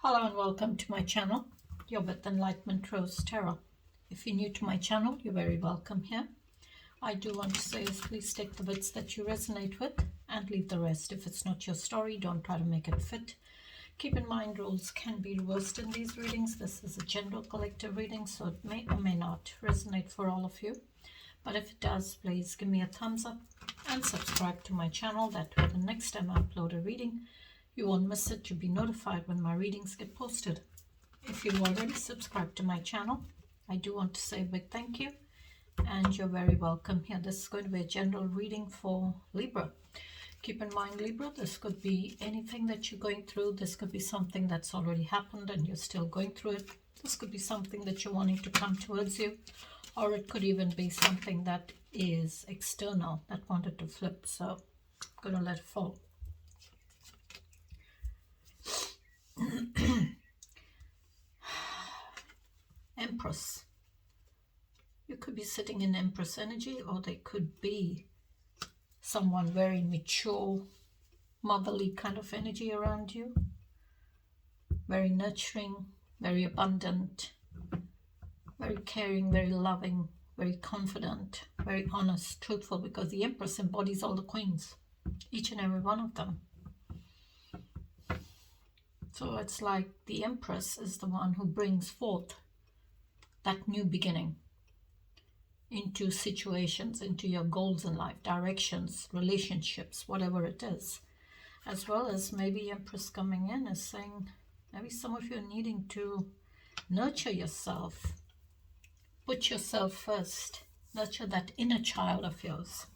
Hello and welcome to my channel, Your with Enlightenment Rose Tarot. If you're new to my channel, you're very welcome here. I do want to say is please take the bits that you resonate with and leave the rest. If it's not your story, don't try to make it fit. Keep in mind roles can be reversed in these readings. This is a general collective reading, so it may or may not resonate for all of you. But if it does, please give me a thumbs up and subscribe to my channel. That way the next time I upload a reading, you won't miss it. You'll be notified when my readings get posted. If you've already subscribed to my channel, I do want to say a big thank you and you're very welcome here. This is going to be a general reading for Libra. Keep in mind, Libra, this could be anything that you're going through. This could be something that's already happened and you're still going through it. This could be something that you're wanting to come towards you, or it could even be something that is external that wanted to flip. So I'm going to let it fall. Empress. You could be sitting in Empress energy, or there could be someone very mature, motherly kind of energy around you. Very nurturing, very abundant, very caring, very loving, very confident, very honest, truthful, because the Empress embodies all the queens, each and every one of them. So it's like the Empress is the one who brings forth that new beginning into situations, into your goals in life, directions, relationships, whatever it is. As well as maybe Empress coming in is saying, maybe some of you are needing to nurture yourself, put yourself first, nurture that inner child of yours.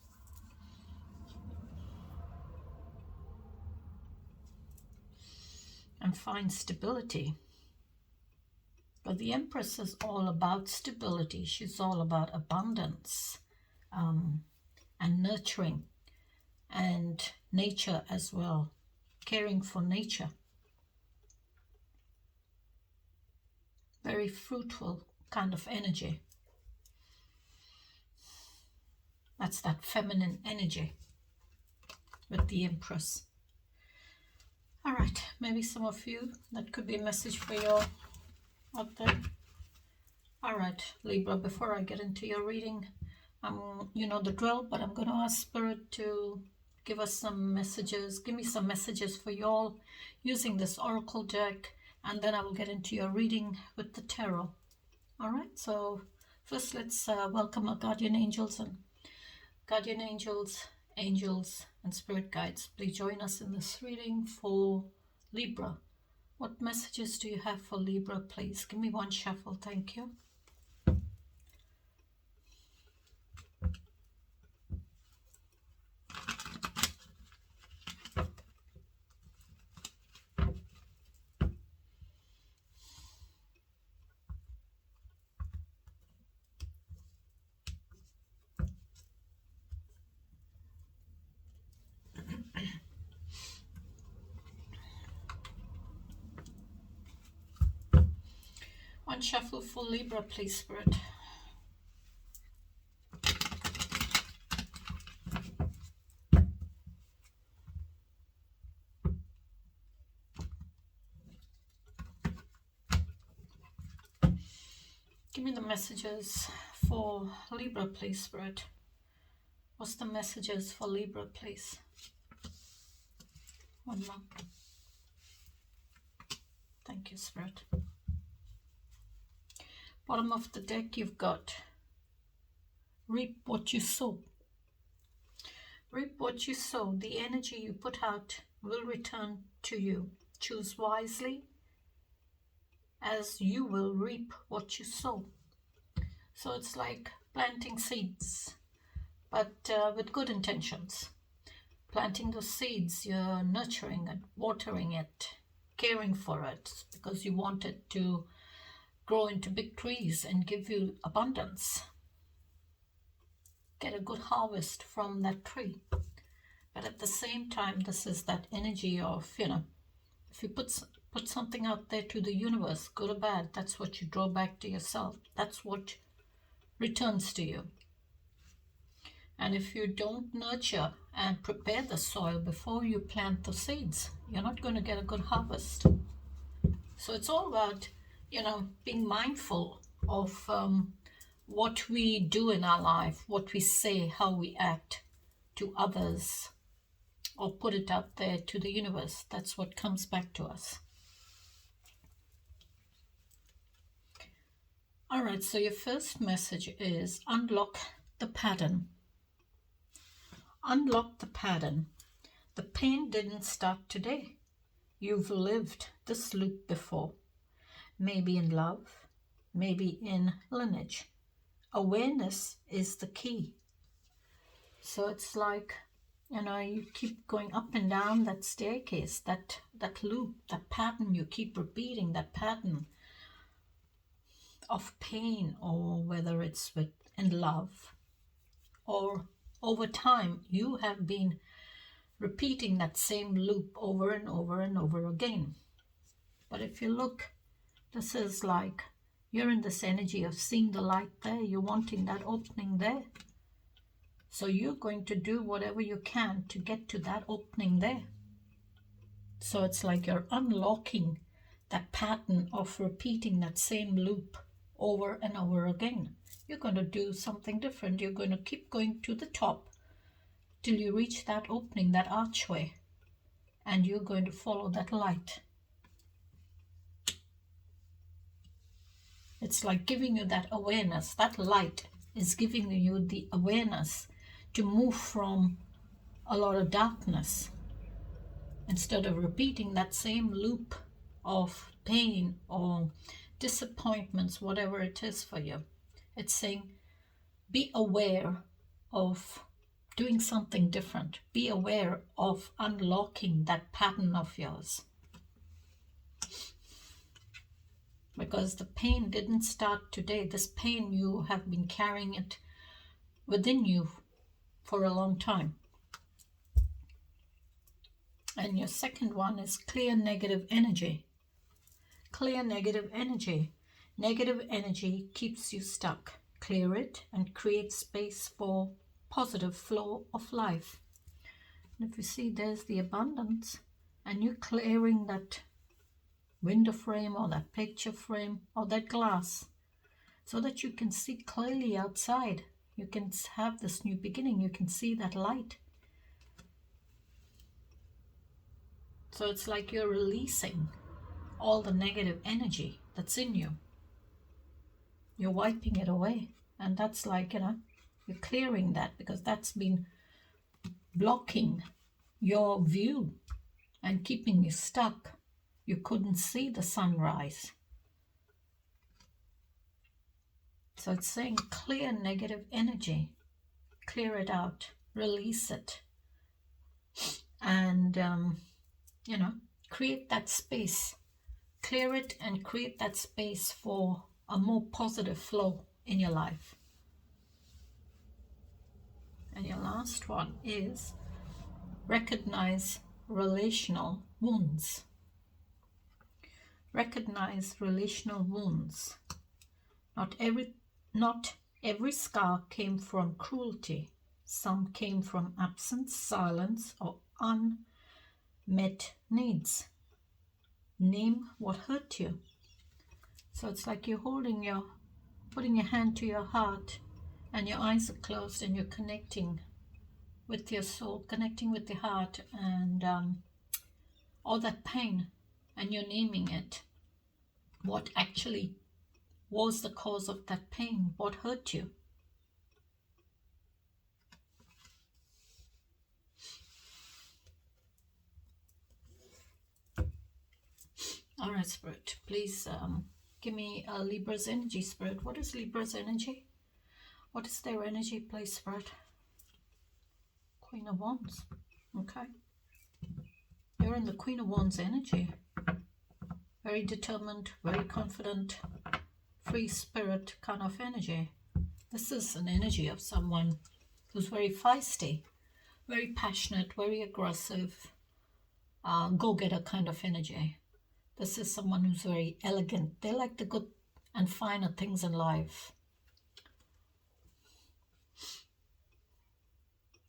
And find stability. But the Empress is all about stability. She's all about abundance and nurturing and nature as well, caring for nature. Very fruitful kind of energy. That's that feminine energy with the Empress. All right, maybe some of you, that could be a message for you out there. All right, Libra, before I get into your reading, you know the drill, but I'm going to ask Spirit to give us some messages. Give me some messages for you all using this Oracle deck, and then I will get into your reading with the tarot. All right, so first let's welcome our guardian angels angels and spirit guides. Please join us in this reading for Libra. What messages do you have for Libra, please? Give me one shuffle, thank you. One shuffle for Libra, please, Spirit. Give me the messages for Libra, please, Spirit. What's the messages for Libra, please? One more. Thank you, Spirit. Bottom of the deck, you've got reap what you sow. Reap what you sow. The energy you put out will return to you. Choose wisely, as you will reap what you sow. So it's like planting seeds, but with good intentions. Planting those seeds, you're nurturing it, watering it, caring for it, because you want it to grow into big trees and give you abundance. Get a good harvest from that tree. But at the same time, this is that energy of, if you put something out there to the universe, good or bad, that's what you draw back to yourself. That's what returns to you. And if you don't nurture and prepare the soil before you plant the seeds, you're not going to get a good harvest. So it's all about, being mindful of what we do in our life, what we say, how we act to others, or put it out there to the universe. That's what comes back to us. All right, so your first message is unlock the pattern. Unlock the pattern. The pain didn't start today. You've lived this loop before. Maybe in love, maybe in lineage. Awareness is the key. So it's like, you keep going up and down that staircase, that loop, that pattern you keep repeating, that pattern of pain, or whether it's in love, or over time you have been repeating that same loop over and over and over again. But if you look, this is like you're in this energy of seeing the light there, you're wanting that opening there. So you're going to do whatever you can to get to that opening there. So it's like you're unlocking that pattern of repeating that same loop over and over again. You're going to do something different. You're going to keep going to the top till you reach that opening, that archway, and you're going to follow that light. It's like giving you that awareness. That light is giving you the awareness to move from a lot of darkness, instead of repeating that same loop of pain or disappointments, whatever it is for you. It's saying, be aware of doing something different. Be aware of unlocking that pattern of yours. Because the pain didn't start today. This pain, you have been carrying it within you for a long time. And your second one is clear negative energy. Clear negative energy. Negative energy keeps you stuck. Clear it and create space for positive flow of life. And if you see, there's the abundance, and you're clearing that window frame or that picture frame or that glass so that you can see clearly outside. You can have this new beginning. You can see that light. So it's like you're releasing all the negative energy that's in you. You're wiping it away. And that's like, you're clearing that, because that's been blocking your view and keeping you stuck. You couldn't see the sunrise. So it's saying clear negative energy. Clear it out. Release it. And, create that space. Clear it and create that space for a more positive flow in your life. And your last one is recognize relational wounds. Recognize relational wounds. Not every scar came from cruelty. Some came from absence, silence, or unmet needs. Name what hurt you. So it's like you're putting your hand to your heart, and your eyes are closed, and you're connecting with your soul, connecting with the heart, and all that pain, and you're naming it. What actually was the cause of that pain? What hurt you? All right, Spirit, please give me a Libra's energy, Spirit. What is Libra's energy? What is their energy, please, Spirit? Queen of Wands. Okay. You're in the Queen of Wands energy. Very determined, very confident, free spirit kind of energy. This is an energy of someone who's very feisty, very passionate, very aggressive, go-getter kind of energy. This is someone who's very elegant. They like the good and finer things in life.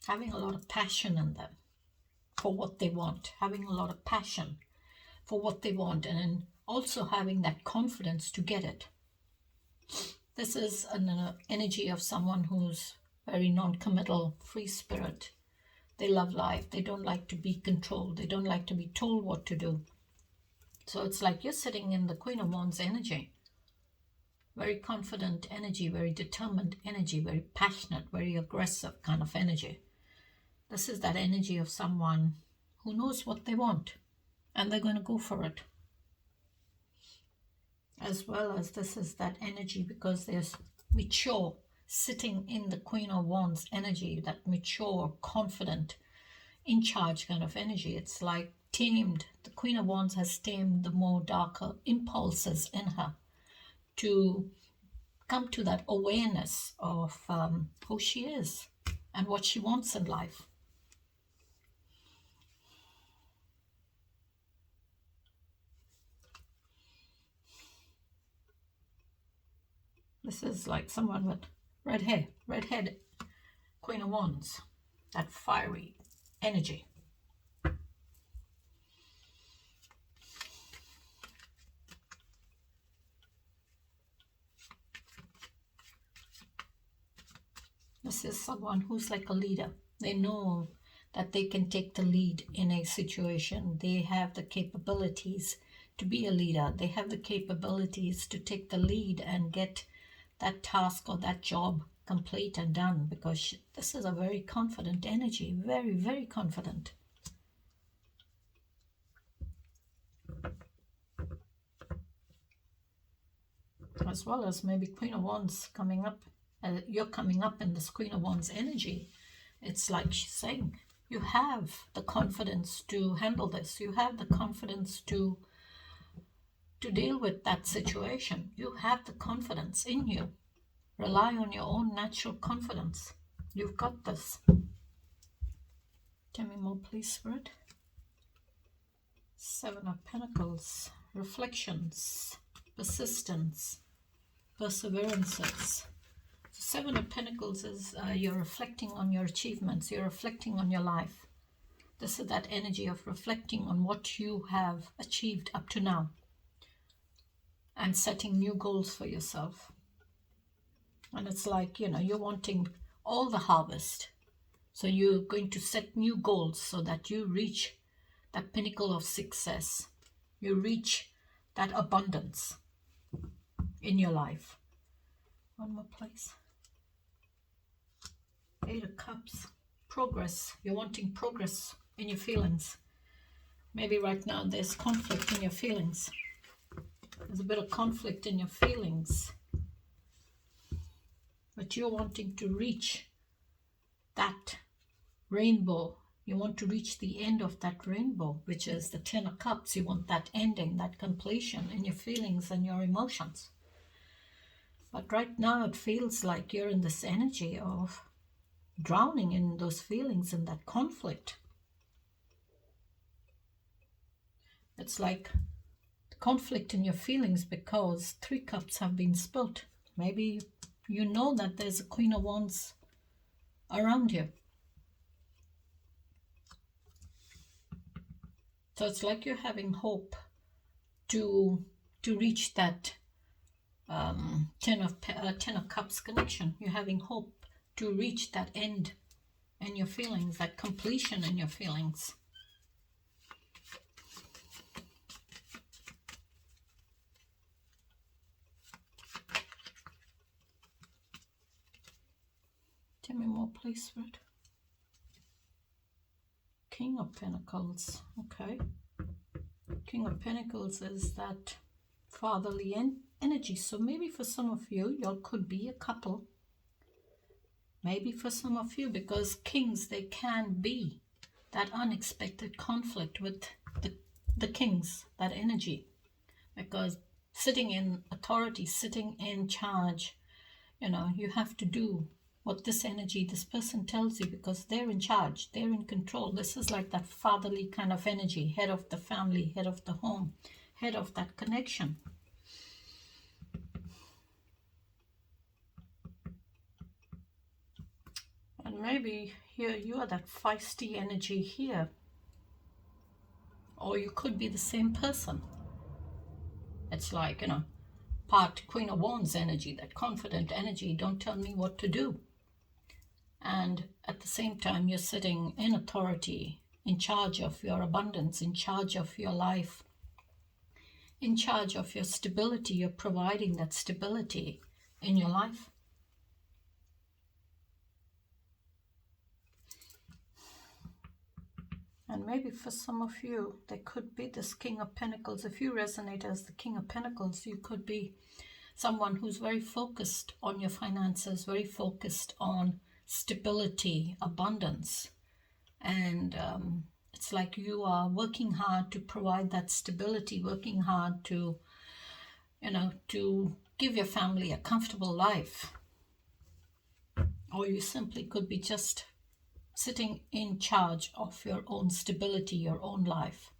Having a lot of passion in them for what they want. Having a lot of passion for what they want. And also having that confidence to get it. This is an energy of someone who's very non-committal, free spirit. They love life. They don't like to be controlled. They don't like to be told what to do. So it's like you're sitting in the Queen of Wands energy. Very confident energy, very determined energy, very passionate, very aggressive kind of energy. This is that energy of someone who knows what they want and they're going to go for it. As well as this is that energy because there's mature, sitting in the Queen of Wands energy, that mature, confident, in charge kind of energy. It's like tamed. The Queen of Wands has tamed the more darker impulses in her to come to that awareness of who she is and what she wants in life. This is like someone with red hair, red-haired Queen of Wands, that fiery energy. This is someone who's like a leader. They know that they can take the lead in a situation. They have the capabilities to be a leader. They have the capabilities to take the lead and get that task or that job complete and done, because this is a very confident energy, very, very confident. As well as maybe Queen of Wands coming up, you're coming up in this Queen of Wands energy. It's like she's saying, you have the confidence to handle this. You have the confidence to deal with that situation. You have the confidence in you. Rely on your own natural confidence. You've got this. Tell me more, please, Spirit. Seven of Pentacles. Reflections. Persistence. Perseverances. So Seven of Pentacles is you're reflecting on your achievements. You're reflecting on your life. This is that energy of reflecting on what you have achieved up to now and setting new goals for yourself. And it's like, you're wanting all the harvest. So you're going to set new goals so that you reach that pinnacle of success. You reach that abundance in your life. One more place. Eight of Cups. Progress. You're wanting progress in your feelings. Maybe right now there's conflict in your feelings. There's a bit of conflict in your feelings. But you're wanting to reach that rainbow. You want to reach the end of that rainbow, which is the Ten of Cups. You want that ending, that completion in your feelings and your emotions. But right now it feels like you're in this energy of drowning in those feelings and that conflict. It's like conflict in your feelings because Three Cups have been spilt. Maybe you know that there's a Queen of Wands around you. So it's like you're having hope to reach that Ten of Cups connection. You're having hope to reach that end in your feelings, that completion in your feelings. Tell me more, please, Spirit. King of Pentacles. Okay. King of Pentacles is that fatherly energy. So maybe for some of you, y'all could be a couple. Maybe for some of you, because kings, they can be that unexpected conflict with the kings, that energy. Because sitting in authority, sitting in charge, you have to do what this energy, this person tells you, because they're in charge, they're in control. This is like that fatherly kind of energy, head of the family, head of the home, head of that connection. And maybe here you are that feisty energy here. Or you could be the same person. It's like, part Queen of Wands energy, that confident energy. Don't tell me what to do. And at the same time, you're sitting in authority, in charge of your abundance, in charge of your life, in charge of your stability. You're providing that stability in your life. And maybe for some of you, there could be this King of Pentacles. If you resonate as the King of Pentacles, you could be someone who's very focused on your finances, very focused on stability, abundance. And it's like you are working hard to provide that stability, working hard to, to give your family a comfortable life. Or you simply could be just sitting in charge of your own stability, your own life.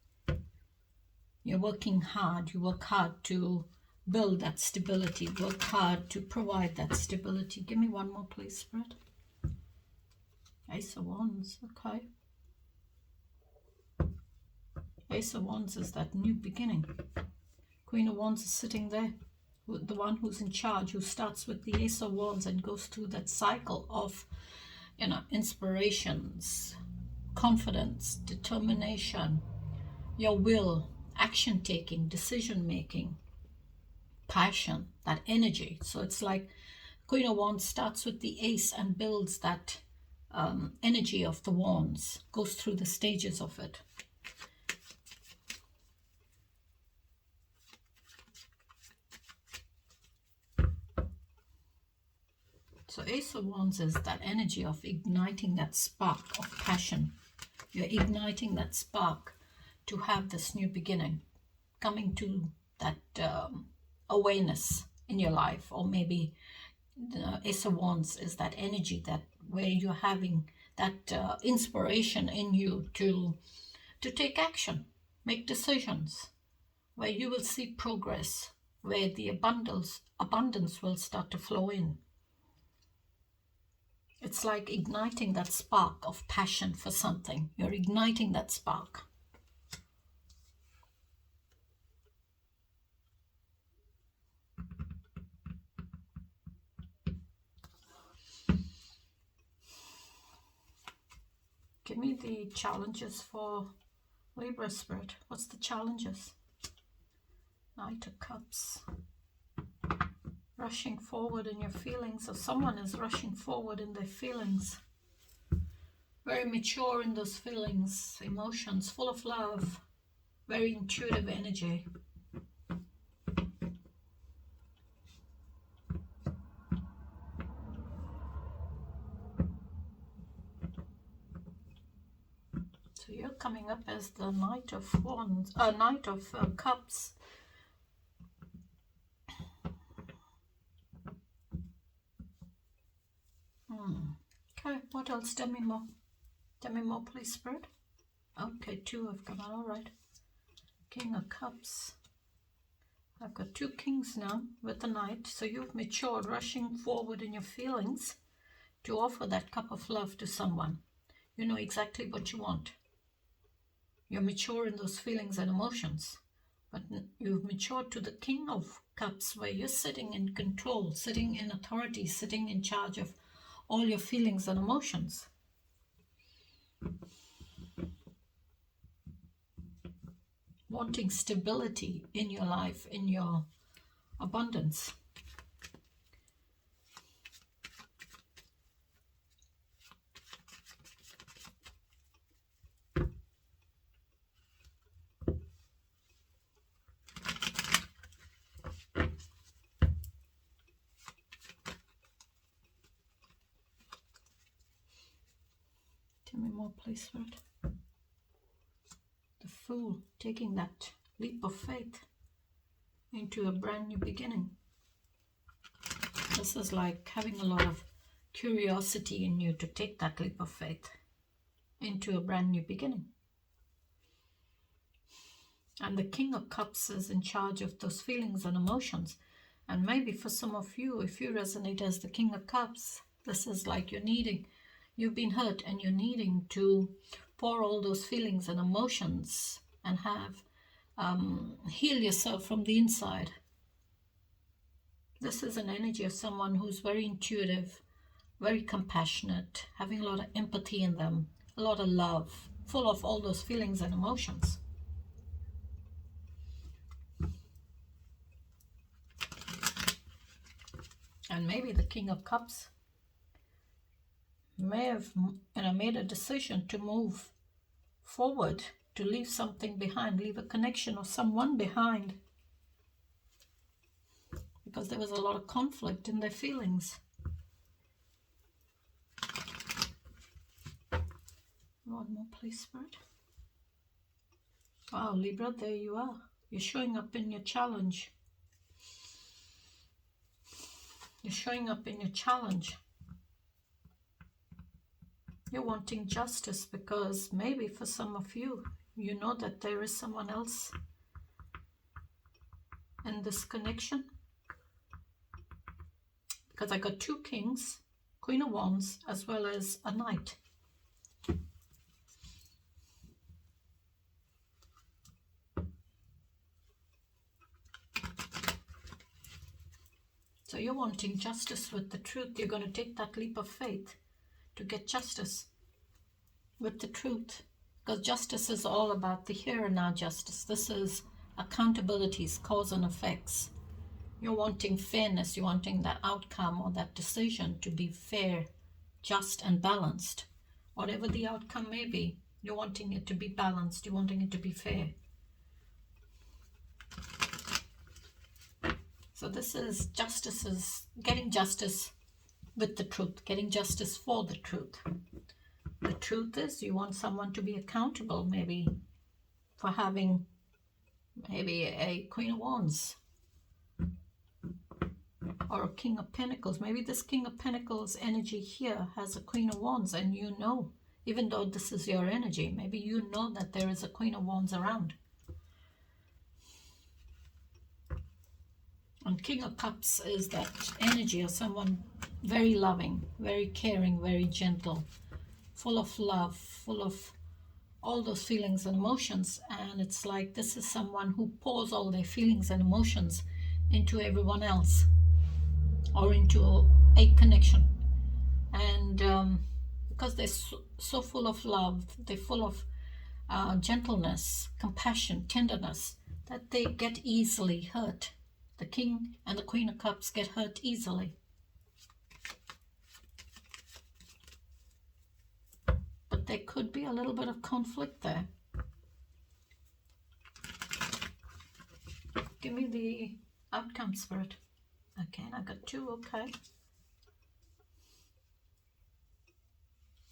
You're working hard. You work hard to build that stability, work hard to provide that stability. Give me one more, please, Spirit. Ace of Wands, okay. Ace of Wands is that new beginning. Queen of Wands is sitting there, the one who's in charge, who starts with the Ace of Wands and goes through that cycle of inspirations, confidence, determination, your will, action taking, decision making, passion, that energy. So it's like Queen of Wands starts with the Ace and builds that energy of the Wands, goes through the stages of it. So Ace of Wands is that energy of igniting that spark of passion. You're igniting that spark to have this new beginning, coming to that awareness in your life. Or maybe the Ace of Wands is that energy that where you're having that inspiration in you to take action, make decisions, where you will see progress, where the abundance will start to flow in. It's like igniting that spark of passion for something. You're igniting that spark. Give me the challenges for Libra, Spirit. What's the challenges? Knight of Cups. Rushing forward in your feelings, or someone is rushing forward in their feelings. Very mature in those feelings, emotions, full of love, very intuitive energy. So you're coming up as the Knight of Wands, Knight of Cups. Okay, what else? Tell me more. Tell me more, please, Spirit. Okay, 2 have come out. All right. King of Cups. I've got 2 kings now with the Knight. So you've matured, rushing forward in your feelings to offer that cup of love to someone. You know exactly what you want. You're mature in those feelings and emotions. But you've matured to the King of Cups, where you're sitting in control, sitting in authority, sitting in charge of all your feelings and emotions. Wanting stability in your life, in your abundance. Tell me more, please, Spirit. The Fool, taking that leap of faith into a brand new beginning. This is like having a lot of curiosity in you to take that leap of faith into a brand new beginning. And the King of Cups is in charge of those feelings and emotions. And maybe for some of you, if you resonate as the King of Cups, this is like you've been hurt and you're needing to pour all those feelings and emotions and have heal yourself from the inside. This is an energy of someone who's very intuitive, very compassionate, having a lot of empathy in them, a lot of love, full of all those feelings and emotions. And maybe the King of Cups may have made a decision to move forward, to leave something behind, leave a connection or someone behind, because there was a lot of conflict in their feelings. One more, please, Spirit. Wow, Libra, there you are. You're showing up in your challenge. You're showing up in your challenge. You're wanting justice because maybe for some of you, you know that there is someone else in this connection. Because I got 2 kings, Queen of Wands, as well as a knight. So you're wanting justice with the truth. You're going to take that leap of faith to get justice with the truth. Because justice is all about the here and now justice. This is accountabilities, cause and effects. You're wanting fairness. You're wanting that outcome or that decision to be fair, just and balanced. Whatever the outcome may be, you're wanting it to be balanced. You're wanting it to be fair. So this is justice, is getting justice with the truth, getting justice for the truth. The truth is you want someone to be accountable, maybe for having maybe a Queen of Wands or a King of Pentacles. Maybe this King of Pentacles energy here has a Queen of Wands, and you know, even though this is your energy, maybe you know that there is a Queen of Wands around. And King of Cups is that energy of someone very loving, very caring, very gentle, full of love, full of all those feelings and emotions. And it's like this is someone who pours all their feelings and emotions into everyone else or into a connection. And because they're so full of love, they're full of gentleness, compassion, tenderness, that they get easily hurt. The King and the Queen of Cups get hurt easily. But there could be a little bit of conflict there. Give me the outcome, Spirit. Okay, I got 2, okay.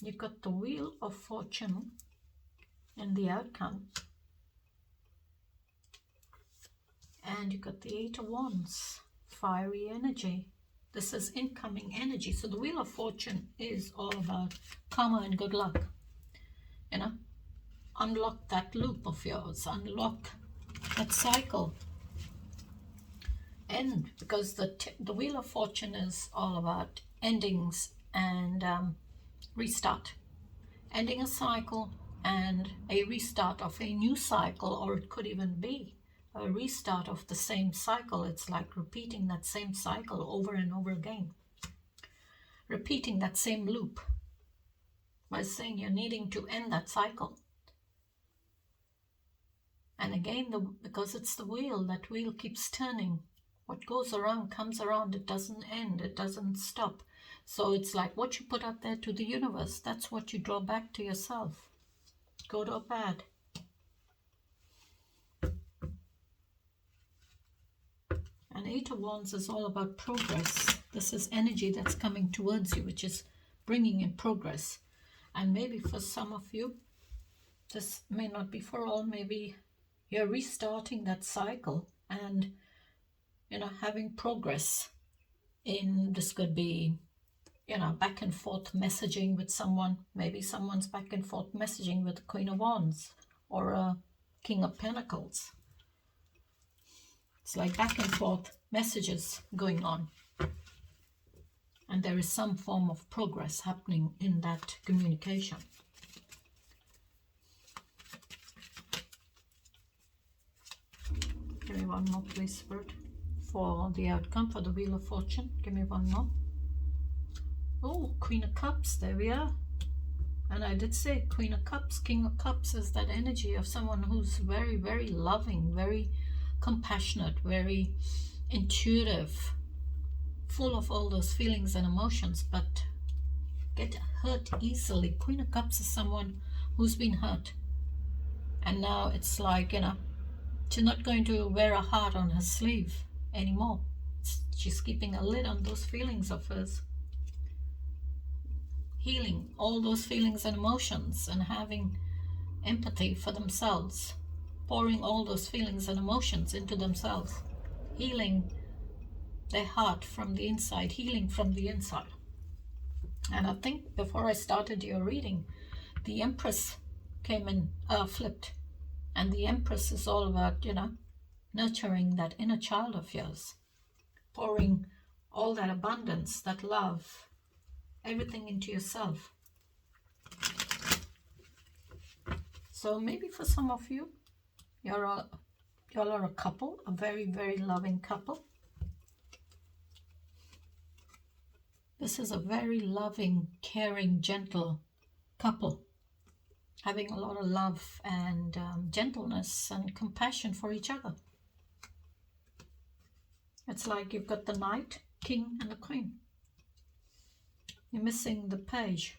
You got the Wheel of Fortune in the outcome. And you got the 8 of Wands, fiery energy. This is incoming energy. So the Wheel of Fortune is all about karma and good luck. You know, unlock that loop of yours, unlock that cycle. End, because the Wheel of Fortune is all about endings and restart. Ending a cycle and a restart of a new cycle, or it could even be a restart of the same cycle. It's like repeating that same cycle over and over again. Repeating that same loop. By saying you're needing to end that cycle. And again, because it's the wheel, that wheel keeps turning. What goes around comes around. It doesn't end. It doesn't stop. So it's like what you put out there to the universe, that's what you draw back to yourself. Good or bad. And 8 of Wands is all about progress. This is energy that's coming towards you, which is bringing in progress. And maybe for some of you, this may not be for all, maybe you're restarting that cycle and, you know, having progress in, this could be, you know, back and forth messaging with someone. Maybe someone's back and forth messaging with the Queen of Wands or a King of Pentacles. It's like back and forth messages going on. And there is some form of progress happening in that communication. Give me one more, please, Spirit, for the outcome, for the Wheel of Fortune. Give me one more. Oh, Queen of Cups, there we are. And I did say Queen of Cups. King of Cups is that energy of someone who's very, very loving, very compassionate, very intuitive, full of all those feelings and emotions, but get hurt easily. Queen of Cups is someone who's been hurt. And now it's like, you know, she's not going to wear a heart on her sleeve anymore. She's keeping a lid on those feelings of hers. Healing all those feelings and emotions and having empathy for themselves. Pouring all those feelings and emotions into themselves. Healing their heart from the inside. Healing from the inside. And I think before I started your reading, the Empress came in, flipped. And the Empress is all about, you know, nurturing that inner child of yours. Pouring all that abundance, that love, everything into yourself. So maybe for some of you, y'all are a couple, a very, very loving couple. This is a very loving, caring, gentle couple, having a lot of love and gentleness and compassion for each other. It's like you've got the Knight, King, and the Queen. You're missing the Page.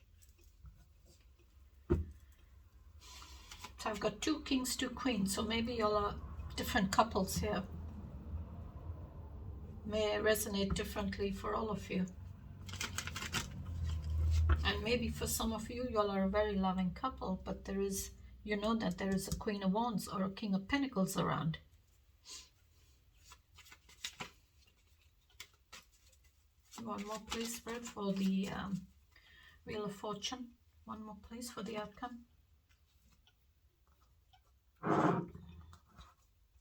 So I've got 2 Kings, 2 Queens, so maybe y'all are different couples here. May resonate differently for all of you. And maybe for some of you, y'all are a very loving couple, but there is, you know that there is a Queen of Wands or a King of Pentacles around. One more, please, Spirit, for the Wheel of Fortune. One more, please, for the outcome.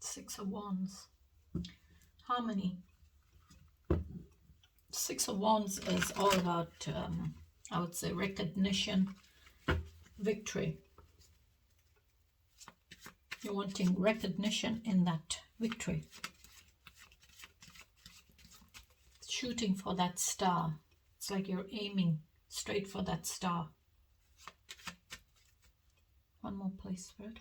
6 of Wands. Harmony. 6 of Wands is all about, I would say, recognition, victory. You're wanting recognition in that victory. Shooting for that star. It's like you're aiming straight for that star. One more, please, Spirit.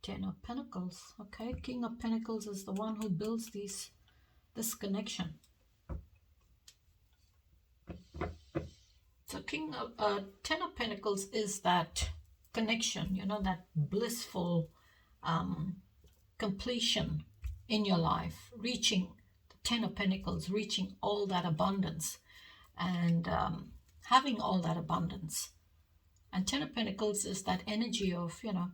10 of Pentacles. Okay, King of Pentacles is the one who builds this connection. So 10 of Pentacles is that connection, you know, that blissful completion in your life, reaching the 10 of Pentacles, reaching all that abundance and having all that abundance. And 10 of Pentacles is that energy of, you know,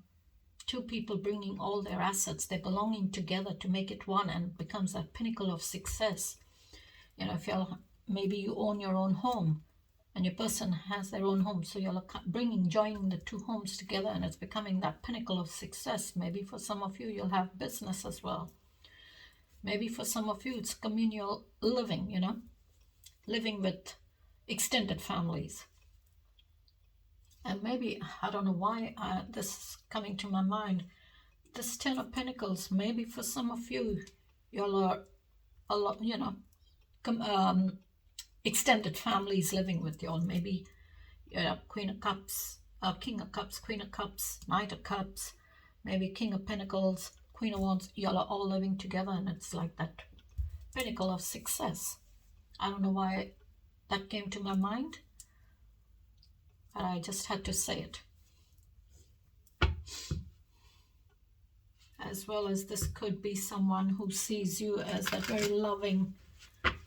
2 people bringing all their assets, they're belonging together to make it one, and becomes that pinnacle of success. You know, if you're, maybe you own your own home and your person has their own home, so you're joining the 2 homes together, and it's becoming that pinnacle of success. Maybe for some of you, you'll have business as well. Maybe for some of you, it's communal living, you know, living with extended families. And maybe, I don't know why this is coming to my mind, this 10 of Pentacles, maybe for some of you, y'all are a lot, you know, extended families living with y'all. Maybe Queen of Cups, King of Cups, Queen of Cups, Knight of Cups, maybe King of Pentacles, Queen of Wands. Y'all are all living together, and it's like that pinnacle of success. I don't know why that came to my mind, but I just had to say it. As well as this could be someone who sees you as that very loving,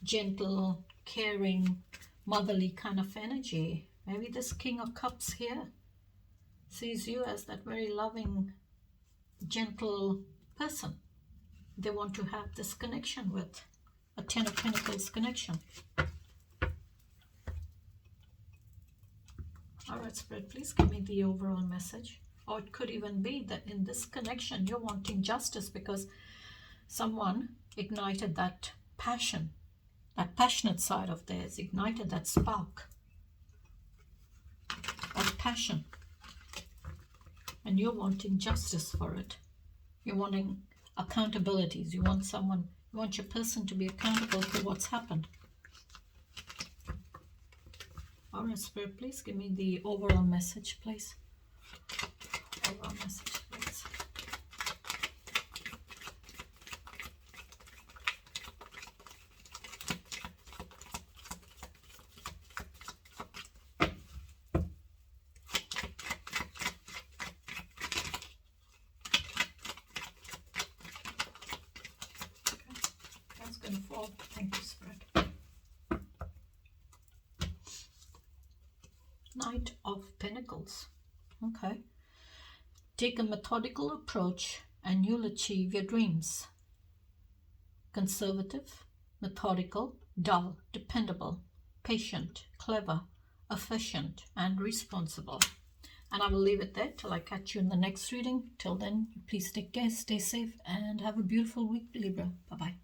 gentle, caring, motherly kind of energy. Maybe this King of Cups here sees you as that very loving, gentle person they want to have this connection with, a 10 of Pentacles connection. All right, Spirit, please give me the overall message. Or it could even be that in this connection, you're wanting justice because someone ignited that passion, that passionate side of theirs, ignited that spark of passion. And you're wanting justice for it. You're wanting accountabilities. You want someone, you want your person to be accountable for what's happened. All right, Spirit, please give me the overall message, please. Overall message, please. That's going to fall. Thank you, Spirit. Knight of Pentacles. Okay. Take a methodical approach and you'll achieve your dreams. Conservative, methodical, dull, dependable, patient, clever, efficient, and responsible. And I will leave it there till I catch you in the next reading. Till then, please take care, stay safe, and have a beautiful week, Libra. Bye-bye.